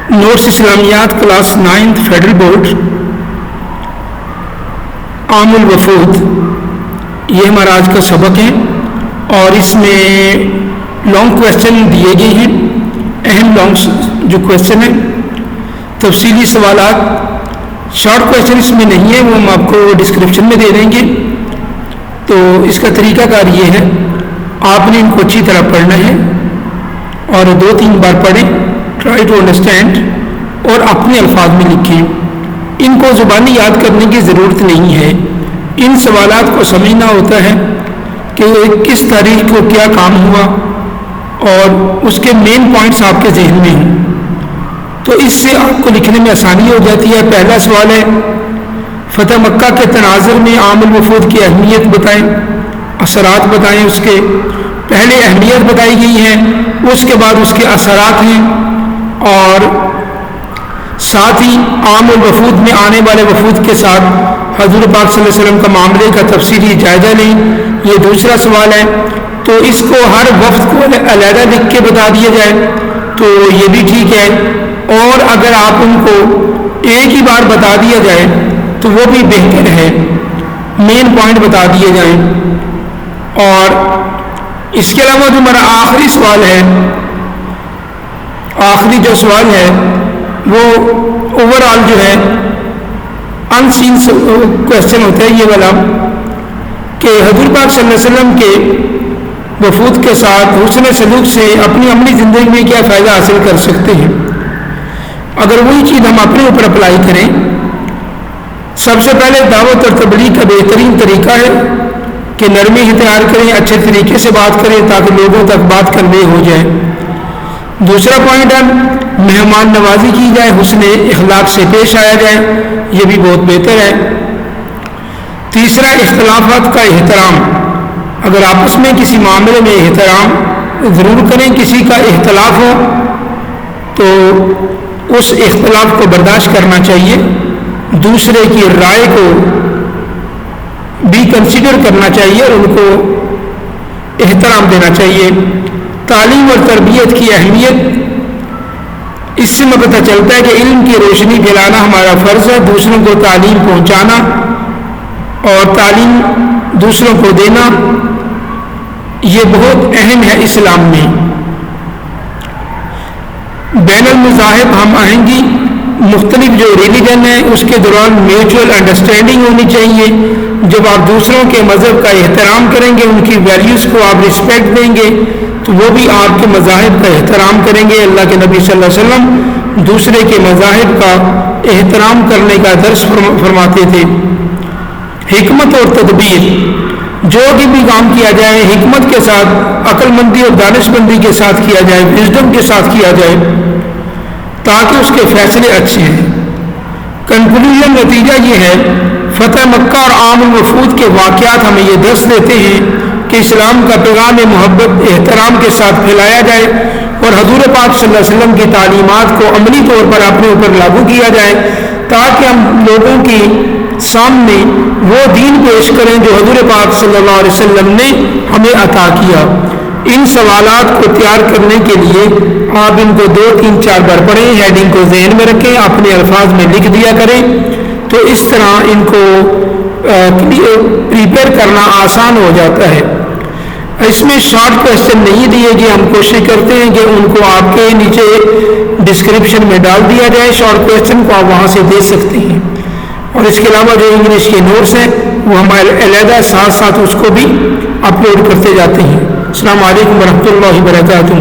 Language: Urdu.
نوٹس اسلامیات کلاس 9 فیڈرل بورڈ عام الوفود، یہ ہمارا آج کا سبق ہے اور اس میں لانگ کویسچن دیے گئے ہیں، اہم لانگ جو کویسچن ہیں، تفصیلی سوالات، شارٹ کویسچن اس میں نہیں ہے، وہ ہم آپ کو ڈسکرپشن میں دے دیں گے۔ تو اس کا طریقہ کار یہ ہے، آپ نے ان کو اچھی طرح پڑھنا ہے اور 2-3 بار پڑھیں، ٹرائی ٹو انڈرسٹینڈ، اور اپنے الفاظ میں لکھیں۔ ان کو زبانی یاد کرنے کی ضرورت نہیں ہے، ان سوالات کو سمجھنا ہوتا ہے کہ کس تاریخ کو کیا کام ہوا اور اس کے مین پوائنٹس آپ کے ذہن میں ہیں، تو اس سے آپ کو لکھنے میں آسانی ہو جاتی ہے۔ پہلا سوال ہے، فتح مکہ کے تناظر میں عام الوفود کی اہمیت بتائیں، اثرات بتائیں۔ اس کے پہلے اہمیت بتائی گئی ہے، اس کے بعد اس کے اثرات ہیں، اور ساتھ ہی عام الوفود میں آنے والے وفود کے ساتھ حضور پاک صلی اللہ علیہ وسلم کا معاملے کا تفصیلی جائزہ لیں، یہ دوسرا سوال ہے۔ تو اس کو ہر وفد کو علیحدہ لکھ کے بتا دیا جائے تو یہ بھی ٹھیک ہے، اور اگر آپ ان کو ایک ہی بار بتا دیا جائے تو وہ بھی بہتر ہے، مین پوائنٹ بتا دیے جائیں۔ اور اس کے علاوہ جو ہمارا آخری سوال ہے، آخری جو سوال ہے وہ اوور آل جو ہے ان سین کویسچن ہوتا ہے، یہ والا کہ حضور پاک صلی اللہ علیہ وسلم کے وفود کے ساتھ حسن سلوک سے اپنی عملی زندگی میں کیا فائدہ حاصل کر سکتے ہیں۔ اگر وہی چیز ہم اپنے اوپر اپلائی کریں، سب سے پہلے دعوت اور تبلیغ کا بہترین طریقہ ہے کہ نرمی اختیار کریں، اچھے طریقے سے بات کریں تاکہ لوگوں تک بات کنوے ہو جائے۔ دوسرا پوائنٹ ہے مہمان نوازی کی جائے، حسن اخلاق سے پیش آیا جائے، یہ بھی بہت بہتر ہے۔ تیسرا اختلافات کا احترام، اگر آپس میں کسی معاملے میں احترام ضرور کریں، کسی کا اختلاف ہو تو اس اختلاف کو برداشت کرنا چاہیے، دوسرے کی رائے کو بھی کنسیڈر کرنا چاہیے اور ان کو احترام دینا چاہیے۔ تعلیم اور تربیت کی اہمیت، اس سے ہمیں پتہ چلتا ہے کہ علم کی روشنی پھیلانا ہمارا فرض ہے، دوسروں کو تعلیم پہنچانا اور تعلیم دوسروں کو دینا یہ بہت اہم ہے اسلام میں۔ بین المذاہب ہم آہنگی، مختلف جو ریلیجن ہے اس کے دوران میوچول انڈرسٹینڈنگ ہونی چاہیے۔ جب آپ دوسروں کے مذہب کا احترام کریں گے، ان کی ویلیوز کو آپ رسپیکٹ دیں گے تو وہ بھی آپ کے مذاہب کا احترام کریں گے۔ اللہ کے نبی صلی اللہ علیہ وسلم دوسرے کے مذاہب کا احترام کرنے کا درس فرماتے تھے۔ حکمت اور تدبیر، جو بھی کام کیا جائے حکمت کے ساتھ، عقل مندی اور دانش مندی کے ساتھ کیا جائے، وزڈم کے ساتھ کیا جائے تاکہ اس کے فیصلے اچھے ہیں۔ کنکلوژن، نتیجہ یہ ہے، فتح مکہ اور عام الوفود کے واقعات ہمیں یہ درس دیتے ہیں کہ اسلام کا پیغام محبت احترام کے ساتھ پھیلایا جائے اور حضور پاک صلی اللہ علیہ وسلم کی تعلیمات کو عملی طور پر اپنے اوپر لاگو کیا جائے تاکہ ہم لوگوں کی سامنے وہ دین پیش کریں جو حضور پاک صلی اللہ علیہ وسلم نے ہمیں عطا کیا۔ ان سوالات کو تیار کرنے کے لیے آپ ان کو 2-3-4 بار پڑھیں، ہیڈنگ کو ذہن میں رکھیں، اپنے الفاظ میں لکھ دیا کریں، تو اس طرح ان کو پریپیئر کرنا آسان ہو جاتا ہے۔ اس میں شارٹ کویسچن نہیں دیے گئے، ہم کوشش کرتے ہیں کہ ان کو آپ کے نیچے ڈسکرپشن میں ڈال دیا جائے، شارٹ کویسچن کو آپ وہاں سے دے سکتے ہیں۔ اور اس کے علاوہ جو انگلش کے نوٹس ہیں وہ ہمارے علیحدہ ساتھ ساتھ اس کو بھی اپلوڈ کرتے جاتے ہیں۔ السلام علیکم ورحمۃ اللہ وبرکاتہ۔